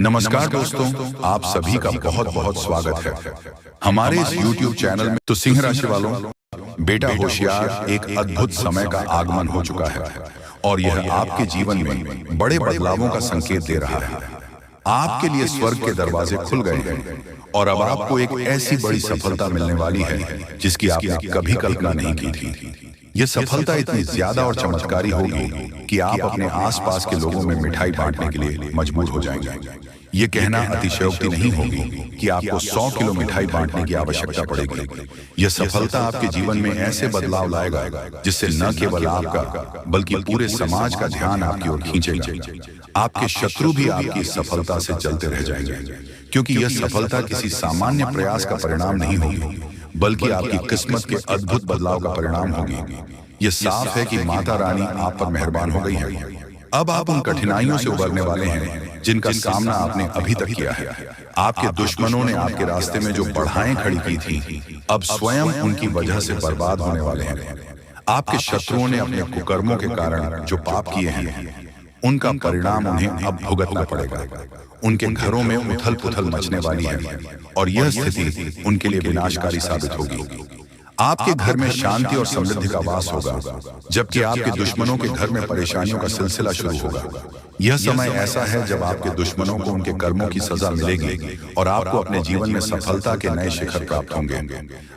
नमस्कार दोस्तों, आप सभी का बहुत बहुत स्वागत है हमारे इस YouTube चैनल में। तो सिंह राशि वालों, बेटा होशियार, एक अद्भुत समय का आगमन हो चुका है और यह आपके जीवन में बड़े बदलावों का संकेत दे रहा है। आपके लिए स्वर्ग के दरवाजे खुल गए हैं और अब आपको एक ऐसी बड़ी सफलता मिलने वाली है जिसकी आपने कभी कल्पना नहीं की थी। यह सफलता इतनी ज्यादा और चमत्कारी होगी कि आप अपने आसपास के लोगों में मिठाई बांटने के लिए मजबूर हो जाएंगे। ये कहना अतिशयोक्ति नहीं होगी कि आपको 100 किलो मिठाई बांटने की आवश्यकता पड़ेगी। यह सफलता आपके जीवन में ऐसे बदलाव लाएगा जिससे न केवल आपका बल्कि पूरे समाज का ध्यान आपकी ओर खींचेगा। आपके शत्रु भी आपकी सफलता से चलते रह जाएंगे, क्योंकि यह सफलता किसी सामान्य प्रयास का परिणाम नहीं होगी, बल्कि आपकी किस्मत के अद्भुत बदलाव का परिणाम होगी। यह साफ है कि माता रानी आप पर मेहरबान हो गई है। अब आप उन कठिनाइयों से उबरने वाले हैं जिनका सामना आपने अभी तक किया है। आपके दुश्मनों ने आपके रास्ते में जो बाधाएं खड़ी की थी, अब स्वयं उनकी वजह से बर्बाद होने वाले हैं। आपके शत्रुओं ने अपने कुकर्मों के कारण जो पाप किए हैं, उनका परिणाम उन्हें अब भुगतना पड़ेगा। उनके घरों में उथल पुथल मचने वाली है और यह स्थिति उनके लिए विनाशकारी साबित होगी। आपके घर में शांति और समृद्धि का वास होगा, जबकि आपके दुश्मनों के घर में परेशानियों का सिलसिला शुरू होगा। यह समय ऐसा है जब आपके दुश्मनों को उनके कर्मों की सजा मिलेगी और आपको अपने जीवन में सफलता के नए शिखर प्राप्त होंगे।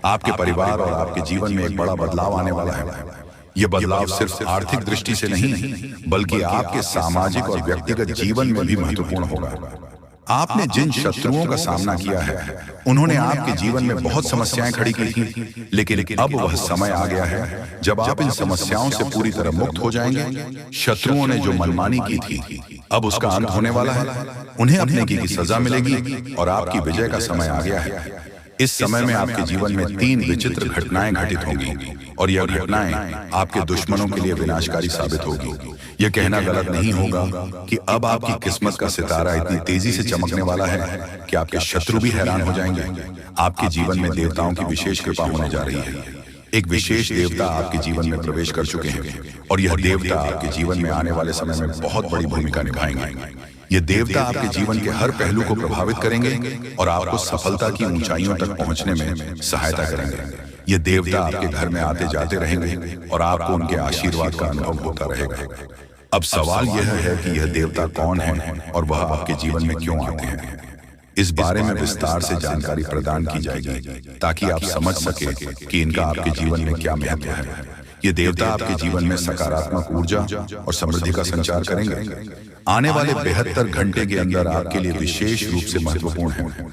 आपके परिवार और आपके जीवन में एक बड़ा बदलाव आने वाला है। यह बदलाव सिर्फ आर्थिक दृष्टि से नहीं, बल्कि आपके सामाजिक और व्यक्तिगत जीवन में भी महत्वपूर्ण होगा। आपने जिन शत्रुओं का सामना किया है, उन्होंने आपके जीवन में बहुत समस्याएं खड़ी की थी, लेकिन अब वह समय आ गया है जब आप इन समस्याओं से पूरी तरह मुक्त हो जाएंगे। शत्रुओं ने जो मनमानी की थी, अब उसका अंत होने वाला है। उन्हें अपने की सजा मिलेगी और आपकी विजय का समय आ गया है। इस समय में आपके जीवन में 3 विचित्र घटनाएं घटित होंगी और यह घटनाएं आपके दुश्मनों के लिए विनाशकारी साबित होगी। यह कहना गलत नहीं होगा कि अब आपकी किस्मत का सितारा इतनी तेजी से चमकने वाला है कि आपके शत्रु भी हैरान हो जाएंगे। आपके जीवन में देवताओं की विशेष कृपा होने जा रही है। एक विशेष देवता आपके जीवन में प्रवेश कर चुके हैं और यह देवता आपके जीवन में आने वाले समय में बहुत बड़ी भूमिका निभाएंगे। ये देवता आपके जीवन के हर पहलू को प्रभावित करेंगे और आपको सफलता की ऊंचाइयों तक पहुंचने में सहायता करेंगे। ये देवता आपके घर में आते जाते रहेंगे और आपको उनके आशीर्वाद का अनुभव होता रहेगा। अब सवाल यह है कि यह देवता कौन है और वह आपके जीवन में क्यों आते हैं। इस बारे में विस्तार से जानकारी प्रदान की जाएगी ताकि आप समझ सके कि इनका आपके जीवन में क्या महत्व है। ये देवता आपके जीवन में सकारात्मक ऊर्जा और समृद्धि का संचार करेंगे। आने वाले 72 घंटे के अंदर आपके लिए विशेष रूप से महत्वपूर्ण है।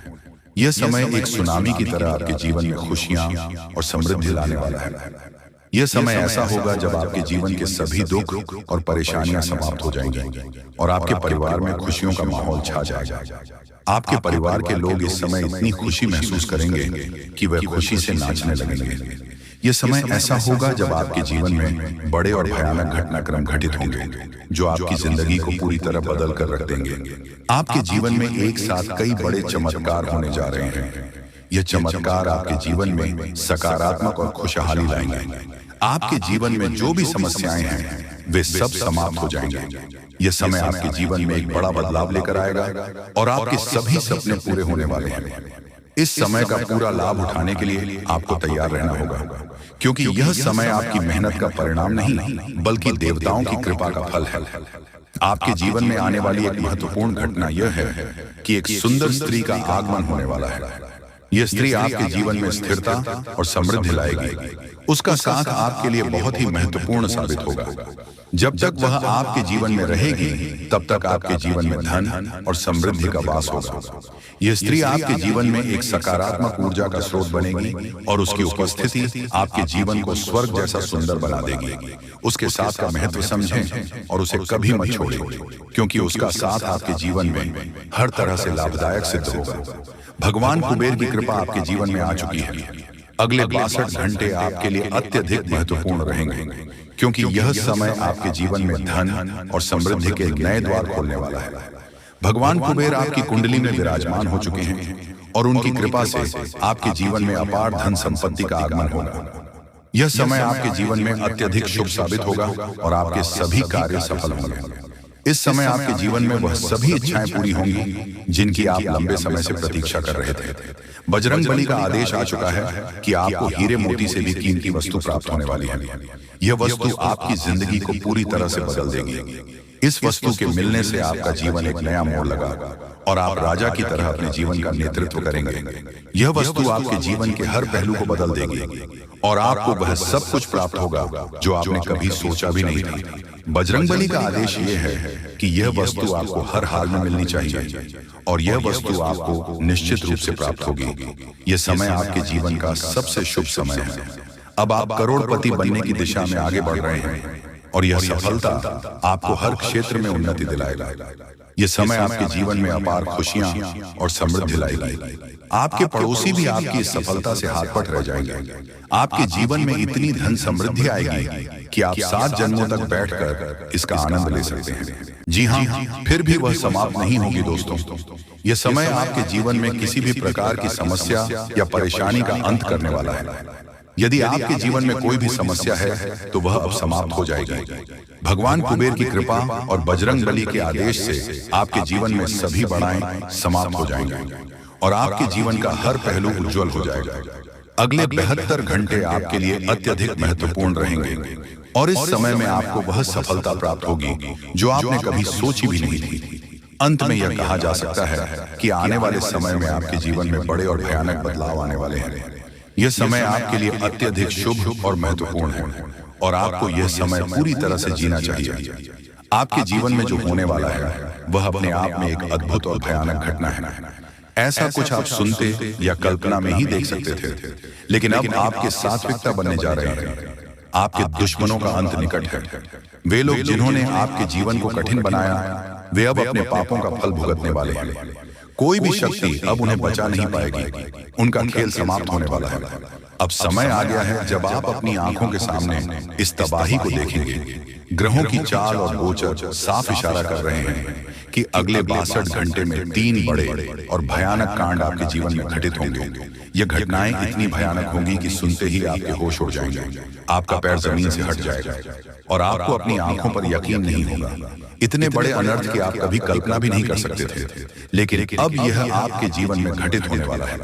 यह समय एक सुनामी की तरह आपके जीवन में खुशियां और समृद्धि लाने वाला है। यह समय ऐसा होगा जब आपके जीवन के सभी दुख और परेशानियां समाप्त हो जाएंगी और आपके परिवार में खुशियों का माहौल छा जाएगा। आपके परिवार के लोग इस समय इतनी खुशी महसूस करेंगे कि वे खुशी से नाचने लगेंगे। यह समय ऐसा होगा जब आपके जीवन में बड़े और भयानक घटनाक्रम घटित होंगे जो आपकी जिंदगी को पूरी तरह बदल कर रख देंगे। आपके जीवन में एक साथ कई बड़े चमत्कार होने जा रहे हैं। यह चमत्कार आपके जीवन में सकारात्मक और खुशहाली लाएंगे। आपके जीवन में जो भी समस्याएं हैं, वे सब समाप्त हो जाएंगे। यह समय आपके जीवन में एक बड़ा बदलाव लेकर आएगा और आपके सभी सपने पूरे होने वाले हैं। इस समय का पूरा लाभ उठाने के लिए आपको तैयार रहना होगा, क्योंकि यह समय आपकी मेहनत का परिणाम नहीं, बल्कि देवताओं की कृपा का फल है। आपके जीवन में आने वाली एक महत्वपूर्ण घटना यह है कि एक सुंदर स्त्री का आगमन होने वाला है। यह स्त्री आपके जीवन में स्थिरता और समृद्धि लाएगी। उसका साथ आपके लिए बहुत ही महत्वपूर्ण साबित होगा। जब तक वह आपके जीवन में रहेगी, तब तक आपके जीवन में धन और समृद्धि का वास होगा। यह स्त्री आपके जीवन में एक सकारात्मक ऊर्जा का स्रोत बनेगी और उसकी उपस्थिति आपके जीवन को स्वर्ग जैसा सुंदर बना देगी। उसके साथ का महत्व समझें और उसे कभी मत छोड़ें, क्योंकि उसका साथ आपके जीवन में हर तरह से लाभदायक सिद्ध होगा। भगवान कुबेर की कृपा आपके जीवन में आ चुकी है। अगले 62 घंटे आपके लिए अत्यधिक महत्वपूर्ण रहेंगे, क्योंकि यह समय आपके जीवन में धन और समृद्धि के नए द्वार खोलने वाला है। भगवान कुबेर आपकी कुंडली में विराजमान हो चुके हैं और उनकी कृपा से आपके जीवन में अपार धन संपत्ति का आगमन होगा। यह समय आपके जीवन में अत्यधिक शुभ साबित होगा और आपके सभी कार्य सफल होंगे। इस समय आपके जीवन में वह सभी इच्छाएं पूरी होंगी जिनकी आप लंबे समय से प्रतीक्षा कर रहे थे। बजरंग बली का आदेश आ चुका है कि आपको हीरे मोती से भी कीमती वस्तु प्राप्त होने वाली है। यह वस्तु आपकी जिंदगी को पूरी तरह से बदल देगी। इस वस्तु के मिलने से आपका जीवन एक नया मोड़ लगा और आप राजा की तरह अपने जीवन का नेतृत्व करेंगे। यह वस्तु आपके जीवन के हर पहलू को बदल देगी और आपको वह सब कुछ प्राप्त होगा जो आपने कभी सोचा भी नहीं था। बजरंगबली का आदेश यह है कि यह वस्तु आपको हर हाल में मिलनी चाहिए और यह वस्तु आपको निश्चित रूप से प्राप्त होगी। यह समय आपके जीवन का सबसे शुभ समय है। अब आप करोड़पति बनने की दिशा में आगे बढ़ रहे हैं और यह सफलता आपको हर क्षेत्र में उन्नति दिलाएगा। यह समय आपके जीवन में अपार खुशियां और समृद्धि लाएगी। आपके पड़ोसी भी आपकी इस सफलता से हाथ पट रह जाएंगे। आपके जीवन में इतनी धन समृद्धि आएगी कि आप 7 जन्मों तक बैठकर इसका आनंद ले सकते हैं। जी हाँ, फिर भी वह समाप्त नहीं होगी दोस्तों। यह समय आपके जीवन में किसी भी प्रकार की समस्या या परेशानी का अंत करने वाला है। यदि आपके जीवन में कोई भी समस्या है तो वह अब समाप्त हो जाएगी। भगवान कुबेर की कृपा और बजरंग बली के आदेश से आपके जीवन में सभी बड़ाएं समाप्त हो जाएंगे और आपके जीवन का हर पहलू उज्जवल हो जाएगा। अगले 72 घंटे आपके लिए अत्यधिक महत्वपूर्ण रहेंगे और इस समय में आपको वह सफलता प्राप्त होगी जो आपने कभी सोची भी नहीं थी। अंत में यह कहा जा सकता है कि आने वाले समय में आपके जीवन में बड़े और भयानक बदलाव आने वाले हैं। यह समय आपके लिए अत्यधिक शुभ और महत्वपूर्ण है और आपको यह समय पूरी तरह से जीना चाहिए। आपके जीवन में जो होने वाला है वह अपने आप में एक अद्भुत और भयानक घटना है। ऐसा कुछ आप सुनते या कल्पना में ही देख सकते थे, लेकिन अब आपके सात्विकता बनने जा रहे हैं। आपके दुश्मनों का अंत निकट है। वे लोग जिन्होंने आपके जीवन को कठिन बनाया, वे अब अपने पापों का फल भुगतने वाले हैं। कोई भी शक्ति अब उन्हें बचा नहीं पाएगी। उनका खेल समाप्त होने वाला है। अब समय आ गया है जब आप अपनी आंखों के सामने इस तबाही को देखेंगे। ग्रहों की चाल और गोचर साफ इशारा कर रहे हैं कि अगले 62 घंटे में 3 बड़े और भयानक कांड आपके जीवन में घटित होंगे। ये घटनाएं इतनी भयानक होंगी कि सुनते ही आपके होश उड़ जाएंगे। आपका पैर जमीन से हट जाएगा और आपको अपनी आंखों पर यकीन नहीं होगा। इतने बड़े अनर्थ की आप कभी कल्पना भी नहीं कर सकते थे, लेकिन अब यह आपके जीवन में घटित होने वाला है।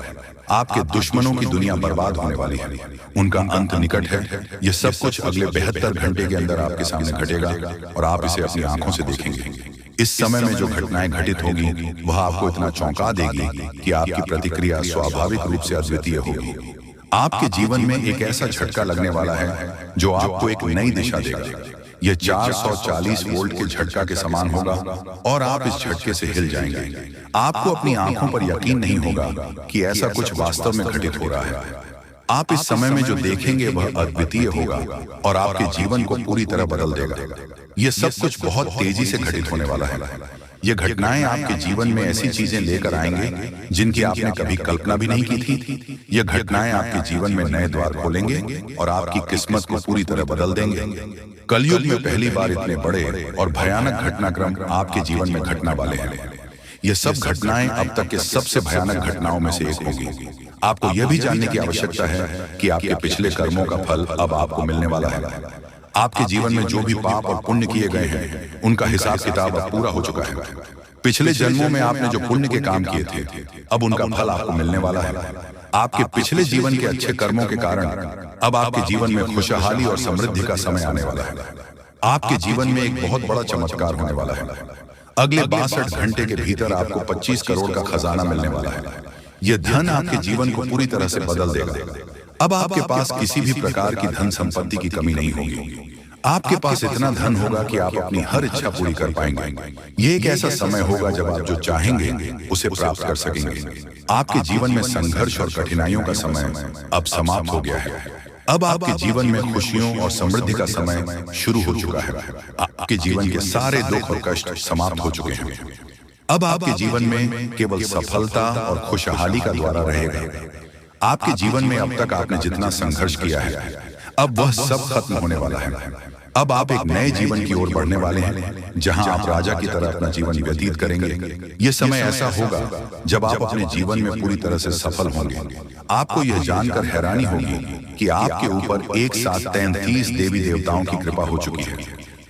आपके दुश्मनों की दुनिया बर्बाद होने वाली है। उनका अंत निकट है। यह सब कुछ अगले 72 घंटे के अंदर आपके सामने घटेगा और आप इसे अपनी आंखों से देखेंगे। इस समय में जो घटनाएं घटित होगी वह आपको इतना चौंका देगी कि आपकी प्रतिक्रिया स्वाभाविक रूप से अद्वितीय होगी। आपके जीवन में एक ऐसा झटका लगने वाला है जो आपको एक नई दिशा देगा। यह 440 वोल्ट के झटका के समान होगा और आप इस झटके से हिल जाएंगे। आपको अपनी आंखों पर यकीन नहीं होगा कि ऐसा कुछ वास्तव में घटित हो रहा है। आप इस समय में जो देखेंगे वह अद्वितीय होगा और आपके जीवन को पूरी तरह बदल देगा। यह सब कुछ बहुत तेजी से घटित होने वाला है। ये घटनाएं आपके जीवन में ऐसी चीजें लेकर आएंगे जिनकी आपने कभी कल्पना भी नहीं की थी। ये घटनाएं आपके जीवन में नए द्वार खोलेंगे और आपकी किस्मत को पूरी तरह बदल देंगे। कलयुग में पहली बार इतने बड़े और भयानक घटनाक्रम आपके जीवन में घटना वाले हैं। ये सब घटनाएं अब तक के सबसे भयानक घटनाओं में से एक होगी। आपको यह भी जानने की आवश्यकता है कि आपके पिछले कर्मों का फल अब आपको मिलने वाला है। आपके जीवन में जो भी पाप और पुण्य किए गए हैं उनका हिसाब किताब अब पूरा हो चुका है। पिछले जन्मों में आपने जो पुण्य के काम किए थे अब उनका फल आपको मिलने वाला है। आपके पिछले जीवन के अच्छे कर्मों के कारण अब आपके जीवन में खुशहाली और समृद्धि का समय आने वाला है। आपके जीवन में एक बहुत बड़ा चमत्कार होने वाला है। अगले 62 घंटे के भीतर आपको 25 करोड़ का खजाना मिलने वाला है। यह धन आपके जीवन को पूरी तरह से बदल देगा। अब आपके पास किसी भी प्रकार की धन संपत्ति की कमी नहीं होगी। आपके पास इतना धन होगा कि आप अपनी हर इच्छा पूरी कर पाएंगे। ये एक ऐसा समय होगा जब आप जो चाहेंगे उसे प्राप्त कर सकेंगे। आपके जीवन में संघर्ष और कठिनाइयों का समय अब समाप्त हो गया है। अब आपके जीवन में खुशियों और समृद्धि का समय शुरू हो चुका है। आपके जीवन के सारे दुख और कष्ट समाप्त हो चुके हैं। अब आपके जीवन में केवल सफलता और खुशहाली का द्वारा रहेगा। आपके जीवन में अब तक आपने जितना संघर्ष किया है अब वह सब खत्म होने वाला है। अब आप एक नए जीवन की ओर बढ़ने वाले हैं जहां आप राजा की तरह अपना जीवन व्यतीत करेंगे। यह समय ऐसा होगा जब आप अपने जीवन में पूरी तरह से सफल होंगे। आपको यह जानकर हैरानी होगी कि आपके ऊपर एक साथ 33 देवी देवताओं की कृपा हो चुकी है।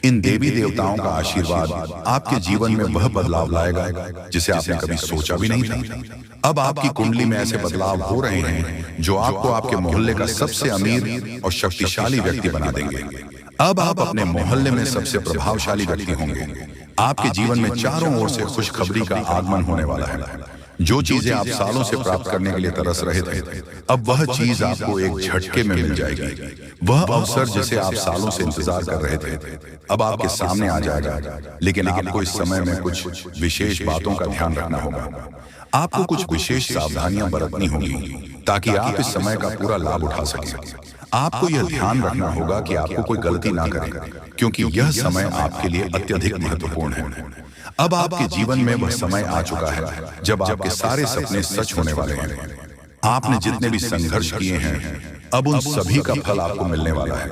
इन देवी देवताओं का आशीर्वाद आपके जीवन में वह बदलाव लाएगा जिसे आपने कभी सोचा भी नहीं था। अब आपकी कुंडली में ऐसे बदलाव हो रहे हैं जो आपको आपके मोहल्ले का सबसे अमीर और शक्तिशाली व्यक्ति बना देंगे। अब आप अपने मोहल्ले में सबसे प्रभावशाली व्यक्ति होंगे। आपके जीवन में चारों ओर से खुशखबरी का आगमन होने वाला है। जो चीजें आप सालों से प्राप्त करने के लिए तरस रहे थे, अब वह चीज आपको एक झटके में मिल जाएगी। वह अवसर जिसे आप सालों से इंतजार कर रहे थे अब आपके सामने आ जाएगा। लेकिन आपको इस समय में कुछ विशेष बातों का ध्यान रखना होगा। आपको कुछ विशेष सावधानियां बरतनी होंगी ताकि आप इस समय का पूरा लाभ उठा सकें। आपको यह ध्यान रखना होगा कि आपको कोई गलती ना करें, क्योंकि यह समय आपके लिए अत्यधिक महत्वपूर्ण है। अब आपके जीवन में वह समय आ चुका है जब आपके सारे सपने सच होने वाले हैं। आपने जितने भी संघर्ष किए हैं अब उन सभी का फल आपको मिलने वाला है।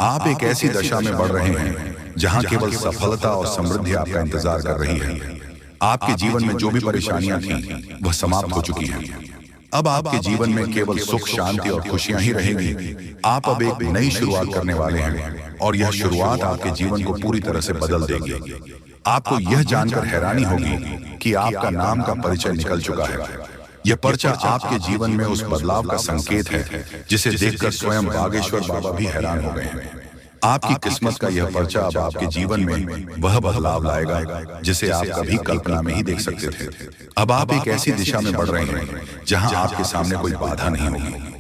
आप एक ऐसी दशा में बढ़ रहे हैं जहां केवल सफलता और समृद्धि आपका इंतजार कर रही है। आपके जीवन में जो भी परेशानियां थीं वह समाप्त हो चुकी हैं। अब आपके जीवन में केवल सुख, शांति और खुशियां ही रहेंगी। आप अब एक नई शुरुआत करने वाले हैं और यह शुरुआत आपके जीवन को पूरी तरह से बदल देगी। आपको यह जानकर हैरानी होगी कि आपका नाम का परिचय निकल चुका है। यह पर्चा आपके जीवन में उस बदलाव का संकेत है जिसे देखकर स्वयं बागेश्वर बाबा भी हैरान हो गए हैं। आपकी किस्मत का यह पर्चा अब आपके जीवन में वह बदलाव लाएगा जिसे आप कभी कल्पना में ही देख सकते थे। अब आप एक ऐसी दिशा में बढ़ रहे हैं जहां आपके सामने कोई बाधा नहीं होगी।